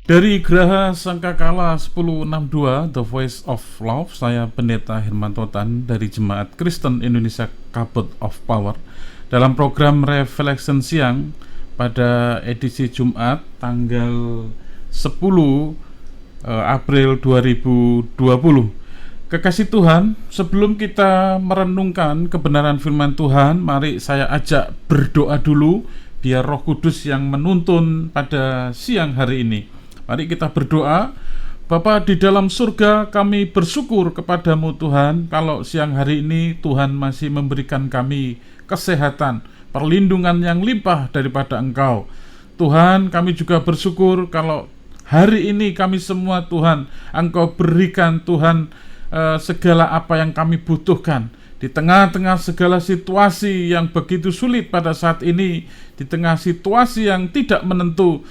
Dari Geraha Sangkakala 1062 The Voice of Love, saya Pendeta Hermanto Tan dari Jemaat Kristen Indonesia Kabut of Power dalam program Reflection Siang pada edisi Jumat tanggal 10 April 2020. Kekasih Tuhan, sebelum kita merenungkan kebenaran firman Tuhan, mari saya ajak berdoa dulu biar Roh Kudus yang menuntun pada siang hari ini. Mari kita berdoa. Bapa di dalam surga, kami bersyukur kepadamu Tuhan, kalau siang hari ini Tuhan masih memberikan kami kesehatan, perlindungan yang limpah daripada Engkau. Tuhan, kami juga bersyukur kalau hari ini kami semua Tuhan, Engkau berikan Tuhan segala apa yang kami butuhkan. Di tengah-tengah segala situasi yang begitu sulit pada saat ini, di tengah situasi yang tidak menentu,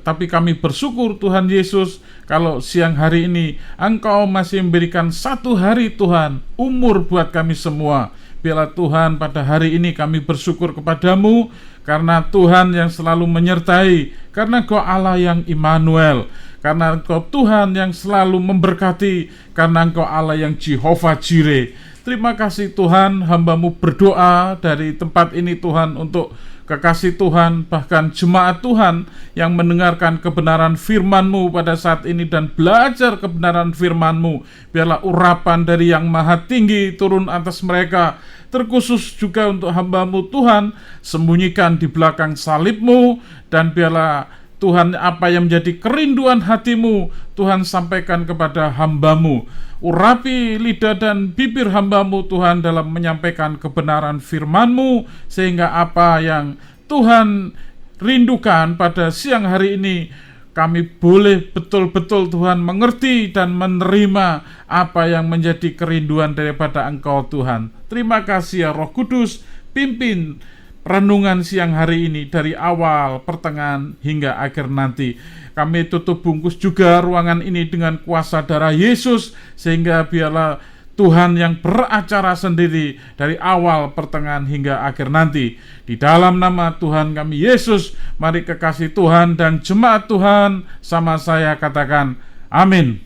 tapi kami bersyukur Tuhan Yesus, kalau siang hari ini Engkau masih memberikan satu hari Tuhan, umur buat kami semua. Biarlah Tuhan pada hari ini kami bersyukur kepadamu, karena Tuhan yang selalu menyertai, karena Engkau Allah yang Immanuel, karena Engkau Tuhan yang selalu memberkati, karena Engkau Allah yang Jehovah Jireh. Terima kasih Tuhan, hamba-Mu berdoa dari tempat ini Tuhan untuk kekasih Tuhan, bahkan jemaat Tuhan yang mendengarkan kebenaran firman-Mu pada saat ini dan belajar kebenaran firman-Mu. Biarlah urapan dari Yang Maha Tinggi turun atas mereka, terkhusus juga untuk hamba-Mu Tuhan, sembunyikan di belakang salib-Mu, dan biarlah Tuhan, apa yang menjadi kerinduan hati-Mu, Tuhan sampaikan kepada hamba-Mu. Urapi lidah dan bibir hamba-Mu Tuhan dalam menyampaikan kebenaran firman-Mu, sehingga apa yang Tuhan rindukan pada siang hari ini, kami boleh betul-betul Tuhan mengerti dan menerima apa yang menjadi kerinduan daripada Engkau Tuhan. Terima kasih ya Roh Kudus, pimpin renungan siang hari ini dari awal, pertengahan, hingga akhir nanti. Kami tutup bungkus juga ruangan ini dengan kuasa darah Yesus, sehingga biarlah Tuhan yang beracara sendiri dari awal, pertengahan, hingga akhir nanti. Di dalam nama Tuhan kami Yesus, mari kekasih Tuhan dan jemaat Tuhan sama saya katakan amin.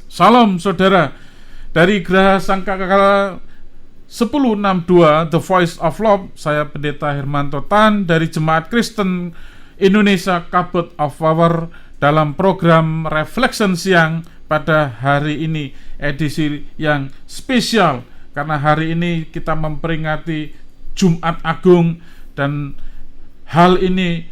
Salam saudara, dari Geraha Sangkakala 1062 The Voice of Love, saya Pendeta Hermanto Tan dari Jemaat Kristen Indonesia Kabut of Power dalam program Reflection Siang pada hari ini, edisi yang spesial karena hari ini kita memperingati Jumat Agung, dan hal ini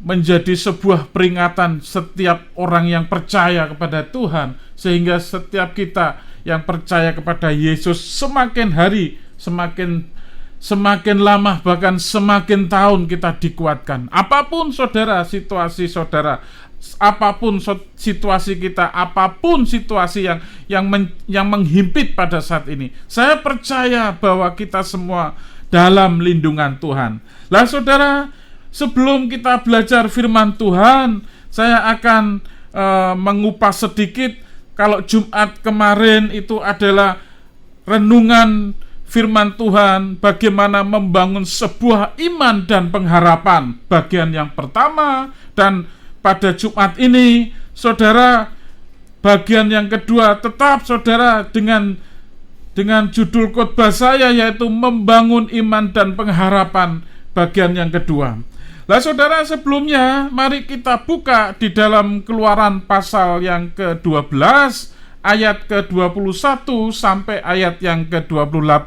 menjadi sebuah peringatan setiap orang yang percaya kepada Tuhan, sehingga setiap kita yang percaya kepada Yesus semakin hari semakin lama, bahkan semakin tahun kita dikuatkan. Apapun saudara situasi saudara, apapun situasi kita, apapun situasi yang menghimpit pada saat ini, saya percaya bahwa kita semua dalam lindungan Tuhan. Lah saudara, sebelum kita belajar firman Tuhan, saya akan mengupas sedikit. Kalau Jumat kemarin itu adalah renungan firman Tuhan, bagaimana membangun sebuah iman dan pengharapan, bagian yang pertama. Dan pada Jumat ini, saudara, bagian yang kedua, tetap saudara dengan judul khotbah saya, yaitu membangun iman dan pengharapan, bagian yang kedua. Lah saudara, sebelumnya mari kita buka di dalam Keluaran pasal yang ke-12 ayat ke-21 sampai ayat yang ke-28.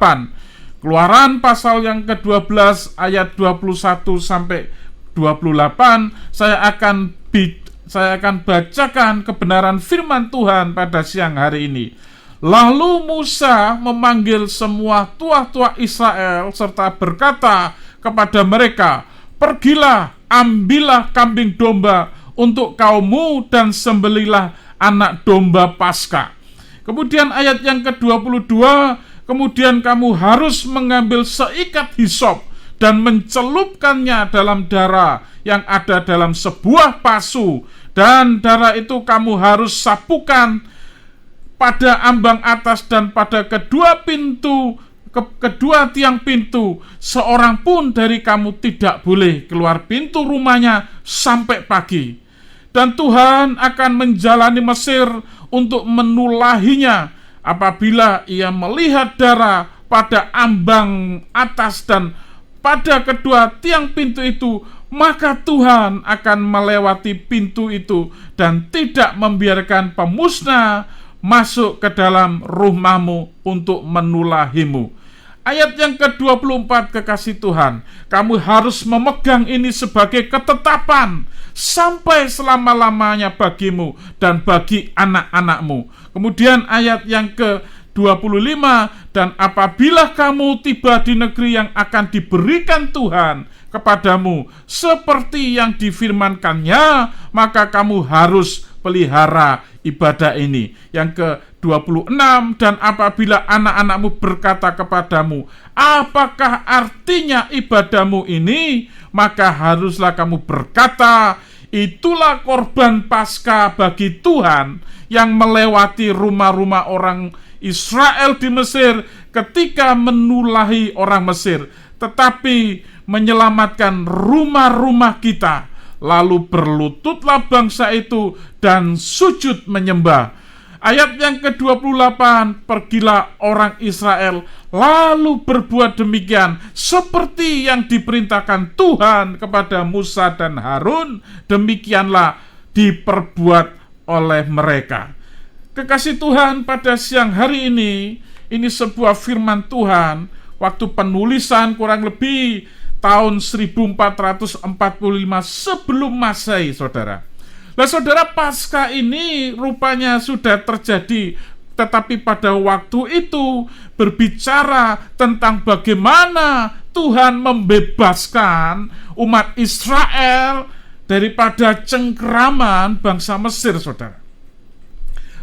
Keluaran pasal yang ke-12 ayat 21 sampai 28. Saya akan bacakan kebenaran firman Tuhan pada siang hari ini. Lalu Musa memanggil semua tua-tua Israel serta berkata kepada mereka, "Pergilah, ambillah kambing domba untuk kaummu dan sembelilah anak domba Paskah." Kemudian ayat yang ke-22, kemudian kamu harus mengambil seikat hisop dan mencelupkannya dalam darah yang ada dalam sebuah pasu, dan darah itu kamu harus sapukan pada ambang atas dan pada kedua tiang pintu. Seorang pun dari kamu tidak boleh keluar pintu rumahnya sampai pagi. Dan Tuhan akan menjalani Mesir untuk menulahinya apabila ia melihat darah pada ambang atas dan pada kedua tiang pintu itu, maka Tuhan akan melewati pintu itu dan tidak membiarkan pemusnah masuk ke dalam rumahmu untuk menulahimu. Ayat yang ke-24, kekasih Tuhan, kamu harus memegang ini sebagai ketetapan sampai selama-lamanya bagimu dan bagi anak-anakmu. Kemudian ayat yang ke-25, dan apabila kamu tiba di negeri yang akan diberikan Tuhan kepadamu seperti yang difirmankannya, maka kamu harus pelihara ibadah ini. Yang ke-26, dan apabila anak-anakmu berkata kepadamu, apakah artinya ibadahmu ini? Maka haruslah kamu berkata, itulah korban Paskah bagi Tuhan yang melewati rumah-rumah orang Israel di Mesir ketika menulahi orang Mesir, tetapi menyelamatkan rumah-rumah kita. Lalu berlututlah bangsa itu dan sujud menyembah. Ayat yang ke-28, pergilah orang Israel lalu berbuat demikian seperti yang diperintahkan Tuhan kepada Musa dan Harun, demikianlah diperbuat oleh mereka. Kekasih Tuhan, pada siang hari ini sebuah firman Tuhan waktu penulisan kurang lebih tahun 1445 sebelum Masehi, saudara. Nah, saudara, Paskah ini rupanya sudah terjadi, tetapi pada waktu itu berbicara tentang bagaimana Tuhan membebaskan umat Israel daripada cengkeraman bangsa Mesir, saudara.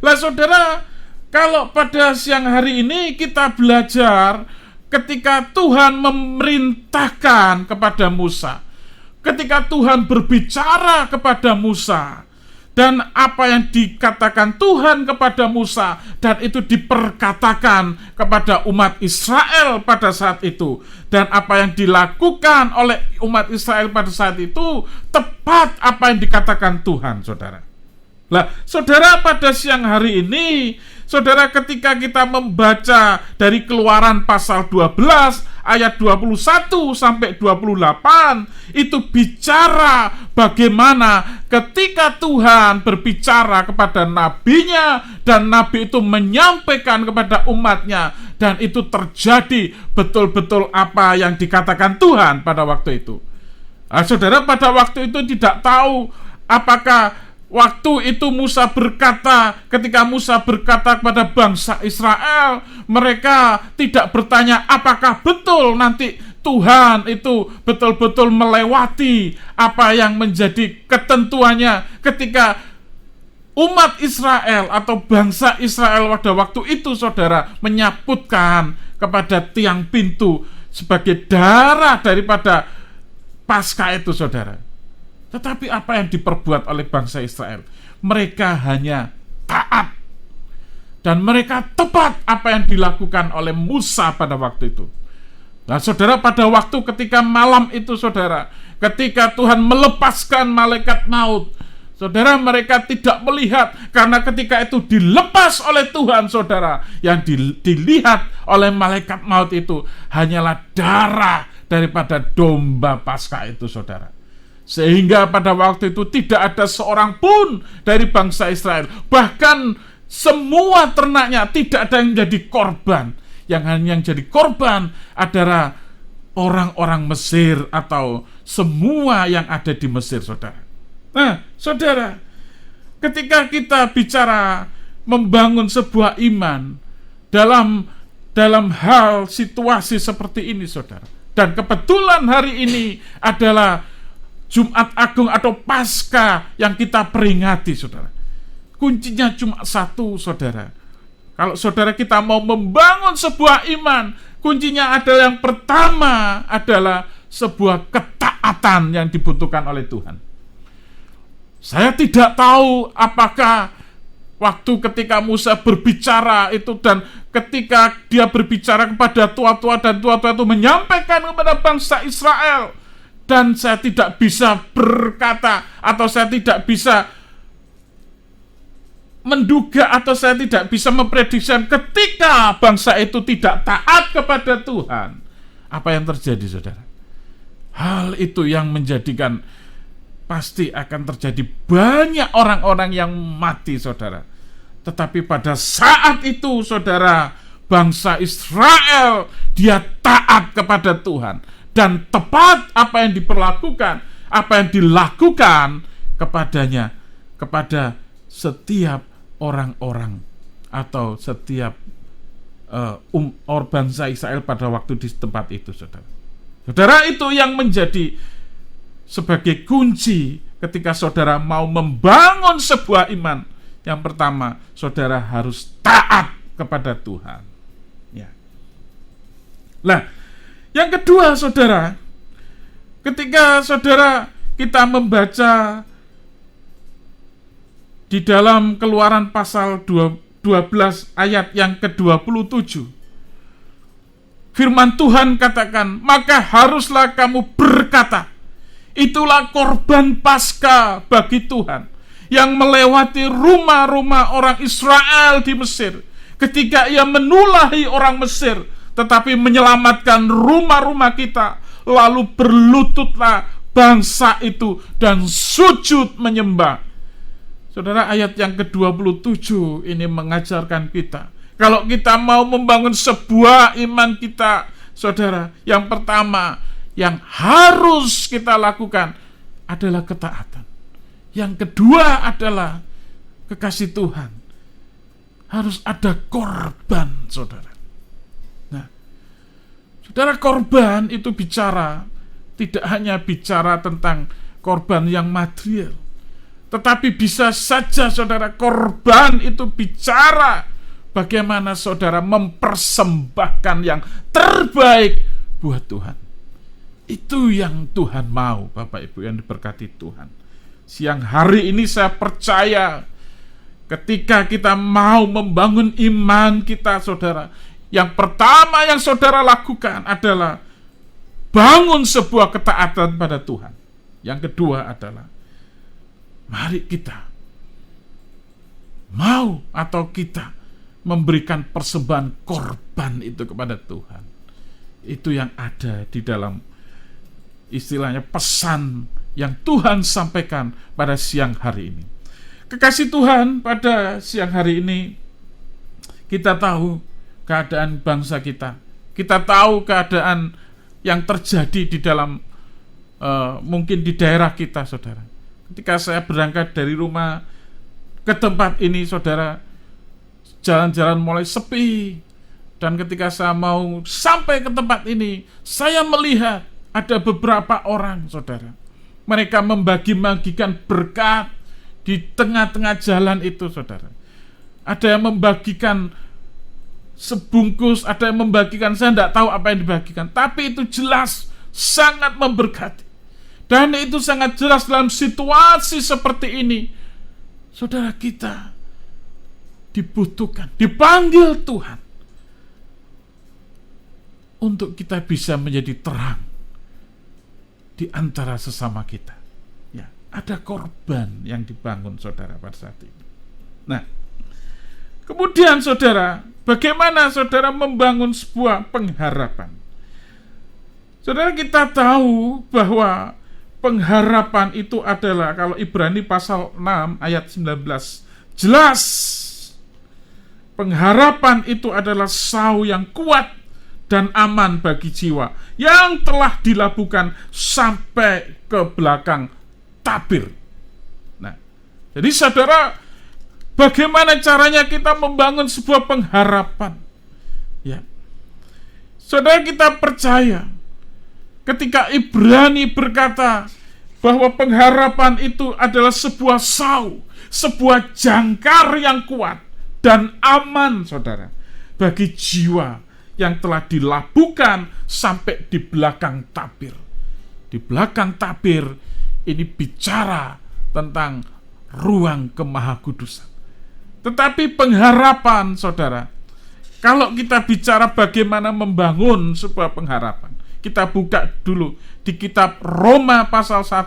Nah, saudara, kalau pada siang hari ini kita belajar ketika Tuhan memerintahkan kepada Musa, ketika Tuhan berbicara kepada Musa, dan apa yang dikatakan Tuhan kepada Musa, dan itu diperkatakan kepada umat Israel pada saat itu, dan apa yang dilakukan oleh umat Israel pada saat itu tepat apa yang dikatakan Tuhan, saudara. Nah, saudara, pada siang hari ini, saudara, ketika kita membaca dari Keluaran pasal 12 ayat 21 sampai 28, itu bicara bagaimana ketika Tuhan berbicara kepada nabinya, dan nabi itu menyampaikan kepada umatnya, dan itu terjadi betul-betul apa yang dikatakan Tuhan pada waktu itu. Nah, saudara, pada waktu itu tidak tahu apakah waktu itu Musa berkata, ketika Musa berkata kepada bangsa Israel, mereka tidak bertanya apakah betul nanti Tuhan itu betul-betul melewati apa yang menjadi ketentuannya ketika umat Israel atau bangsa Israel pada waktu itu, saudara, menyaputkan kepada tiang pintu sebagai darah daripada Paskah itu, saudara. Tetapi apa yang diperbuat oleh bangsa Israel? Mereka hanya taat, dan mereka tepat apa yang dilakukan oleh Musa pada waktu itu. Nah, saudara, pada waktu ketika malam itu, saudara, ketika Tuhan melepaskan malaikat maut, saudara, mereka tidak melihat, karena ketika itu dilepas oleh Tuhan, saudara, yang dilihat oleh malaikat maut itu hanyalah darah daripada domba Paskah itu, saudara. Sehingga pada waktu itu tidak ada seorang pun dari bangsa Israel, bahkan semua ternaknya, tidak ada yang jadi korban. Yang jadi korban adalah orang-orang Mesir atau semua yang ada di Mesir, saudara. Nah, saudara, ketika kita bicara membangun sebuah iman dalam hal situasi seperti ini, saudara, dan kebetulan hari ini adalah Jumat Agung atau Paskah yang kita peringati, saudara. Kuncinya cuma satu, saudara. Kalau saudara kita mau membangun sebuah iman, kuncinya adalah yang pertama adalah sebuah ketaatan yang dibutuhkan oleh Tuhan. Saya tidak tahu apakah waktu ketika Musa berbicara itu, dan ketika dia berbicara kepada tua-tua, dan tua-tua itu menyampaikan kepada bangsa Israel, dan saya tidak bisa berkata, atau saya tidak bisa menduga, atau saya tidak bisa memprediksi ketika bangsa itu tidak taat kepada Tuhan. Apa yang terjadi, saudara? Hal itu yang menjadikan pasti akan terjadi banyak orang-orang yang mati, saudara. Tetapi pada saat itu, saudara, bangsa Israel dia taat kepada Tuhan dan tepat apa yang diperlakukan, apa yang dilakukan kepadanya, kepada setiap orang-orang atau setiap bangsa Israel pada waktu di tempat itu, saudara. Saudara, itu yang menjadi sebagai kunci ketika saudara mau membangun sebuah iman. Yang pertama, saudara harus taat kepada Tuhan. Ya. Nah, yang kedua, saudara, ketika saudara kita membaca di dalam Keluaran pasal 12 ayat yang ke-27, firman Tuhan katakan, maka haruslah kamu berkata, itulah korban Paskah bagi Tuhan yang melewati rumah-rumah orang Israel di Mesir ketika ia menulahi orang Mesir, tetapi menyelamatkan rumah-rumah kita. Lalu berlututlah bangsa itu dan sujud menyembah. Saudara, ayat yang ke-27 ini mengajarkan kita, kalau kita mau membangun sebuah iman kita, saudara, yang pertama yang harus kita lakukan adalah ketaatan. Yang kedua adalah kekasih Tuhan. Harus ada korban, saudara. Nah, saudara, korban itu bicara, tidak hanya bicara tentang korban yang material, tetapi bisa saja, saudara, korban itu bicara bagaimana saudara mempersembahkan yang terbaik buat Tuhan. Itu yang Tuhan mau, Bapak Ibu yang diberkati Tuhan. Siang hari ini saya percaya ketika kita mau membangun iman kita, saudara, yang pertama yang saudara lakukan adalah bangun sebuah ketaatan pada Tuhan. Yang kedua adalah mari kita mau atau kita memberikan persembahan korban itu kepada Tuhan. Itu yang ada di dalam istilahnya pesan yang Tuhan sampaikan pada siang hari ini. Kekasih Tuhan, pada siang hari ini kita tahu keadaan bangsa kita. Kita tahu keadaan yang terjadi di dalam mungkin di daerah kita, saudara. Ketika saya berangkat dari rumah ke tempat ini, saudara, jalan-jalan mulai sepi. Dan ketika saya mau sampai ke tempat ini, saya melihat ada beberapa orang, saudara. Mereka membagi-bagikan berkat di tengah-tengah jalan itu, saudara. Ada yang membagikan sebungkus, ada yang membagikan, saya tidak tahu apa yang dibagikan, tapi itu jelas sangat memberkati. Dan itu sangat jelas dalam situasi seperti ini, saudara, kita dibutuhkan, dipanggil Tuhan untuk kita bisa menjadi terang di antara sesama kita. Ya, ada korban yang dibangun, saudara, pada saat ini. Nah, kemudian, saudara, bagaimana saudara membangun sebuah pengharapan? Saudara, kita tahu bahwa pengharapan itu adalah, kalau Ibrani pasal 6 ayat 19, jelas pengharapan itu adalah sau yang kuat dan aman bagi jiwa yang telah dilabuhkan sampai ke belakang tabir. Nah, jadi saudara, bagaimana caranya kita membangun sebuah pengharapan? Ya, saudara, kita percaya ketika Ibrani berkata bahwa pengharapan itu adalah sebuah sau, sebuah jangkar yang kuat dan aman, saudara, bagi jiwa yang telah dilabuhkan sampai di belakang tabir. Di belakang tabir ini bicara tentang ruang kemahakudusan. Tetapi pengharapan, saudara, kalau kita bicara bagaimana membangun sebuah pengharapan, Kita buka dulu di kitab Roma pasal 1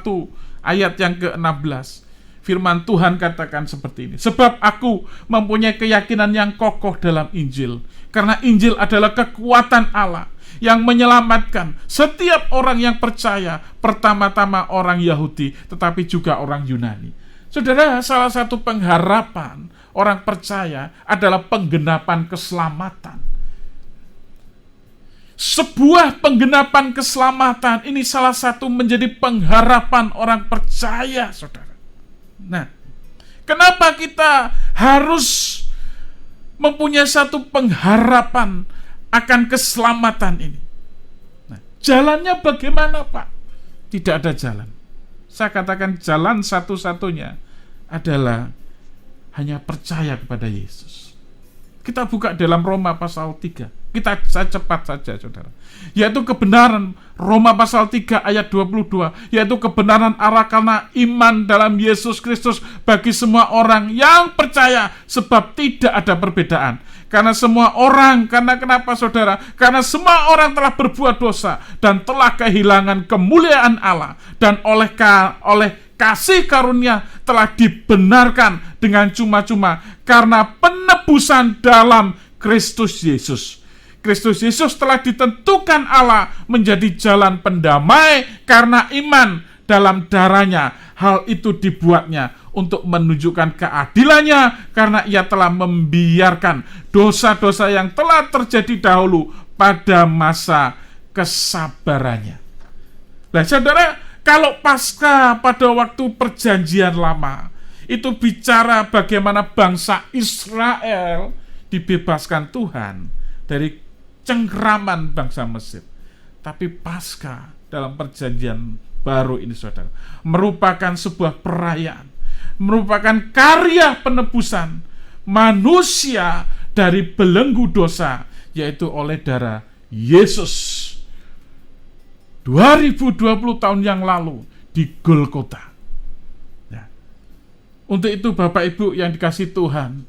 ayat yang ke-16. Firman Tuhan katakan seperti ini. Sebab aku mempunyai keyakinan yang kokoh dalam Injil. Karena Injil adalah kekuatan Allah yang menyelamatkan setiap orang yang percaya, pertama-tama orang Yahudi, tetapi juga orang Yunani. Saudara, salah satu pengharapan orang percaya adalah penggenapan keselamatan. Sebuah penggenapan keselamatan ini salah satu menjadi pengharapan orang percaya, saudara. Nah, kenapa kita harus mempunyai satu pengharapan akan keselamatan ini? Nah, jalannya bagaimana, Pak? Tidak ada jalan. Saya katakan jalan satu-satunya adalah hanya percaya kepada Yesus. Kita buka dalam Roma pasal 3. Saya cepat saja, saudara. Yaitu kebenaran, Roma pasal 3 ayat 22, yaitu kebenaran Allah karena iman dalam Yesus Kristus bagi semua orang yang percaya, sebab tidak ada perbedaan. Karena semua orang, karena kenapa, saudara? Karena semua orang telah berbuat dosa dan telah kehilangan kemuliaan Allah, dan oleh kasih karunia telah dibenarkan dengan cuma-cuma karena penebusan dalam Kristus Yesus. Kristus Yesus telah ditentukan Allah menjadi jalan pendamai karena iman dalam darahnya. Hal itu dibuatnya untuk menunjukkan keadilannya karena ia telah membiarkan dosa-dosa yang telah terjadi dahulu pada masa kesabarannya. Nah, saudara, kalau Paskah pada waktu perjanjian lama itu bicara bagaimana bangsa Israel dibebaskan Tuhan dari cengkraman bangsa Mesir. Tapi Paskah dalam perjanjian baru ini, saudara, merupakan sebuah perayaan, merupakan karya penebusan manusia dari belenggu dosa, yaitu oleh darah Yesus 2020 tahun yang lalu di Golgota. Ya. Untuk itu Bapak Ibu yang dikasihi Tuhan,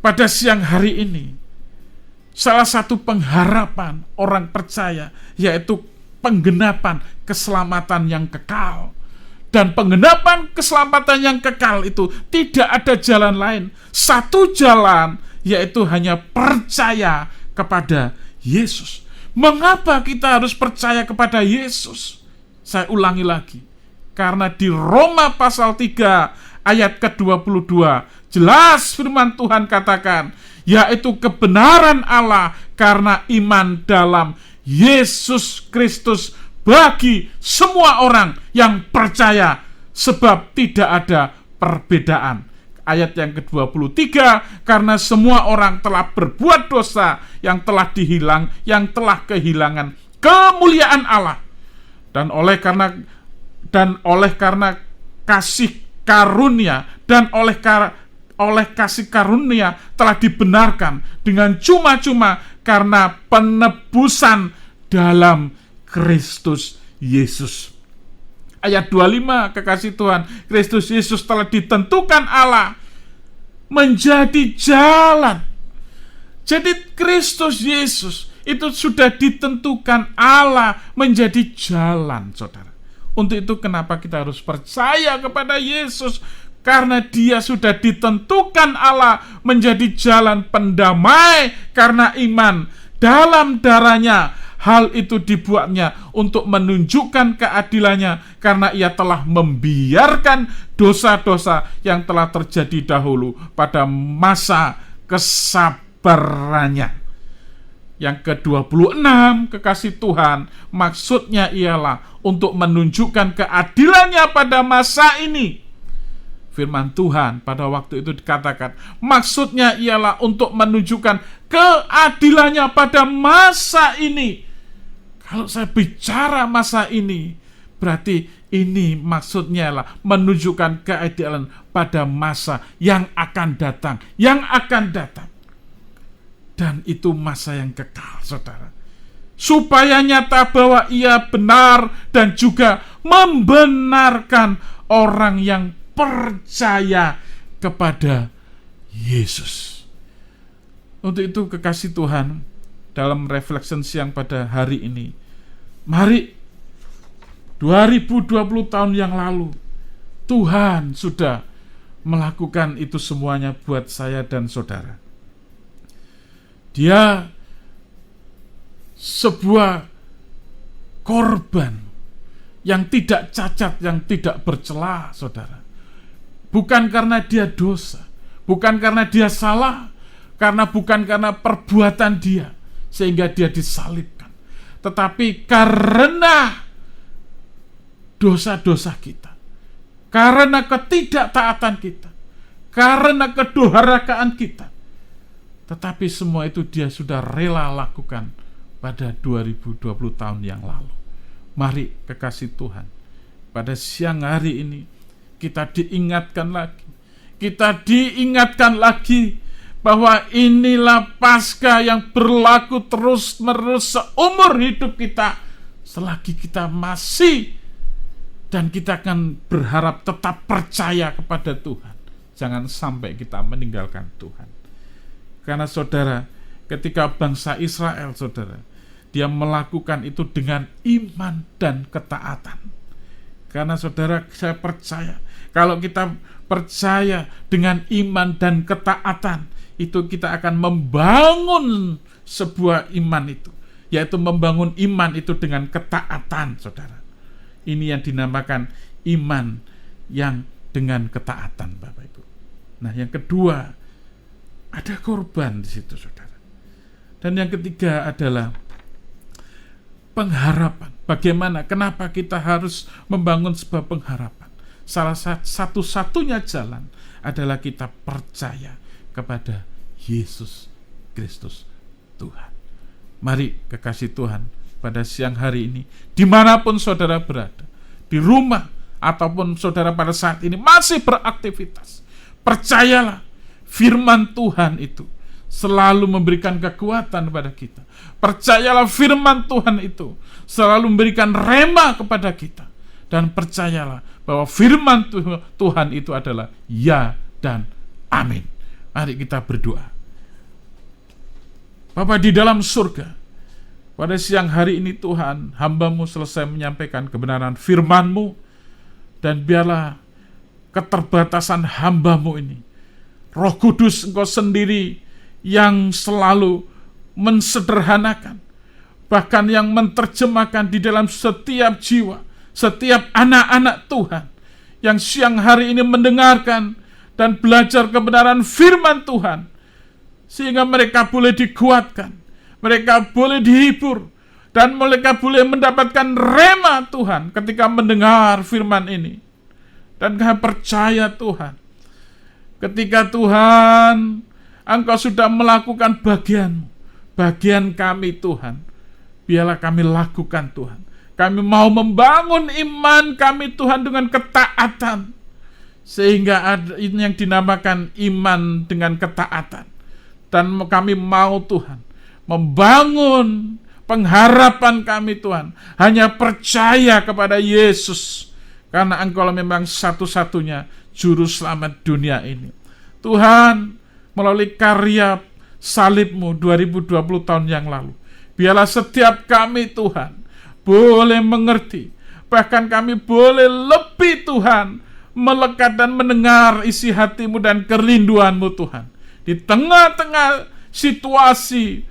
pada siang hari ini salah satu pengharapan orang percaya yaitu penggenapan keselamatan yang kekal. Dan penggenapan keselamatan yang kekal itu tidak ada jalan lain. Satu jalan, yaitu hanya percaya kepada Yesus. Mengapa kita harus percaya kepada Yesus? Saya ulangi lagi. Karena di Roma pasal 3 ayat ke-22 jelas firman Tuhan katakan, yaitu kebenaran Allah karena iman dalam Yesus Kristus bagi semua orang yang percaya, sebab tidak ada perbedaan. Ayat yang ke-23, karena semua orang telah berbuat dosa, yang telah kehilangan kemuliaan Allah, dan oleh karena kasih karunia dan oleh kasih karunia telah dibenarkan dengan cuma-cuma karena penebusan dalam Kristus Yesus. Ayat 25, kekasih Tuhan, Kristus Yesus telah ditentukan Allah menjadi jalan. Jadi Kristus Yesus itu sudah ditentukan Allah menjadi jalan, saudara. Untuk itu kenapa kita harus percaya kepada Yesus? Karena dia sudah ditentukan Allah menjadi jalan pendamai karena iman dalam darahnya. Hal itu dibuatnya untuk menunjukkan keadilannya karena ia telah membiarkan dosa-dosa yang telah terjadi dahulu pada masa kesabarannya. Yang ke-26, kekasih Tuhan, maksudnya ialah untuk menunjukkan keadilannya pada masa ini. Firman Tuhan pada waktu itu dikatakan, maksudnya ialah untuk menunjukkan keadilannya pada masa ini. Kalau saya bicara masa ini, berarti ini maksudnya adalah menunjukkan keadilan pada masa yang akan datang. Dan itu masa yang kekal, saudara. Supaya nyata bahwa ia benar dan juga membenarkan orang yang percaya kepada Yesus. Untuk itu kekasih Tuhan, dalam reflection siang pada hari ini. Mari, 2020 tahun yang lalu Tuhan sudah melakukan itu semuanya buat saya dan saudara. Dia sebuah korban yang tidak cacat, yang tidak bercela, saudara. Bukan karena dia dosa, bukan karena dia salah, bukan karena perbuatan dia sehingga dia disalibkan, tetapi karena dosa-dosa kita, karena ketidaktaatan kita, karena kedurhakaan kita. Tetapi semua itu dia sudah rela lakukan pada 2020 tahun yang lalu. Mari kekasih Tuhan, pada siang hari ini kita diingatkan lagi bahwa inilah Paskah yang berlaku terus-menerus seumur hidup kita selagi kita masih, dan kita akan berharap tetap percaya kepada Tuhan. Jangan sampai kita meninggalkan Tuhan. Karena saudara, ketika bangsa Israel, saudara, dia melakukan itu dengan iman dan ketaatan. Karena saudara, saya percaya kalau kita percaya dengan iman dan ketaatan, itu kita akan membangun sebuah iman itu, yaitu membangun iman itu dengan ketaatan, saudara. Ini yang dinamakan iman yang dengan ketaatan, Bapak Ibu. Nah, yang kedua, ada korban di situ, saudara. Dan yang ketiga adalah pengharapan. Bagaimana? Kenapa kita harus membangun sebuah pengharapan? Salah satu-satunya jalan adalah kita percaya kepada Yesus Kristus Tuhan. Mari kekasih Tuhan, pada siang hari ini, dimanapun saudara berada, di rumah ataupun saudara pada saat ini masih beraktivitas, percayalah firman Tuhan itu selalu memberikan kekuatan kepada kita. Percayalah firman Tuhan itu selalu memberikan rema kepada kita. Dan percayalah bahwa firman Tuhan itu adalah ya dan amin. Mari kita berdoa. Bapa di dalam surga, pada siang hari ini Tuhan, hamba-Mu selesai menyampaikan kebenaran firman-Mu, dan biarlah keterbatasan hamba-Mu ini, Roh Kudus Engkau sendiri yang selalu mensederhanakan, bahkan yang menerjemahkan di dalam setiap jiwa, setiap anak-anak Tuhan yang siang hari ini mendengarkan dan belajar kebenaran firman Tuhan, sehingga mereka boleh dikuatkan, mereka boleh dihibur, dan mereka boleh mendapatkan rema Tuhan ketika mendengar firman ini. Dan kami percaya Tuhan, ketika Tuhan Engkau sudah melakukan bagian kami Tuhan, biarlah kami lakukan Tuhan. Kami mau membangun iman kami Tuhan dengan ketaatan, sehingga ada ini yang dinamakan iman dengan ketaatan. Dan kami mau Tuhan membangun pengharapan kami Tuhan hanya percaya kepada Yesus, karena Engkau memang satu-satunya juru selamat dunia ini. Tuhan, melalui karya salib-Mu 2020 tahun yang lalu, biarlah setiap kami Tuhan boleh mengerti, bahkan kami boleh lebih Tuhan melekat dan mendengar isi hati-Mu dan kerinduan-Mu Tuhan. Di tengah-tengah situasi,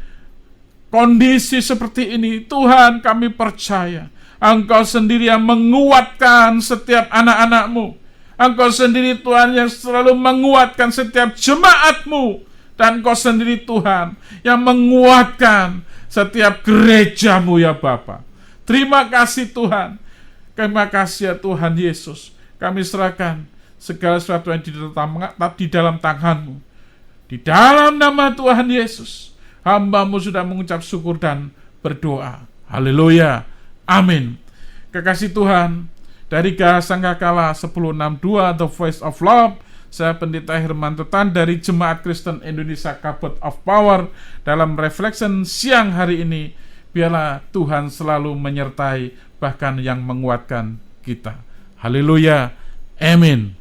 kondisi seperti ini, Tuhan, kami percaya Engkau sendiri yang menguatkan setiap anak-anak-Mu. Engkau sendiri Tuhan yang selalu menguatkan setiap jemaat-Mu. Dan Engkau sendiri Tuhan yang menguatkan setiap gereja-Mu ya Bapa. Terima kasih Tuhan. Terima kasih ya Tuhan Yesus. Kami serahkan segala sesuatu yang di dalam tangan-Mu. Di dalam nama Tuhan Yesus, hamba-Mu sudah mengucap syukur dan berdoa. Haleluya. Amin. Kekasih Tuhan, dari Sangkakala 1062 The Voice of Love, saya Pendeta Hermanto Tan dari Jemaat Kristen Indonesia Kabod of Power. Dalam reflection siang hari ini, biarlah Tuhan selalu menyertai, bahkan yang menguatkan kita. Haleluya. Amin.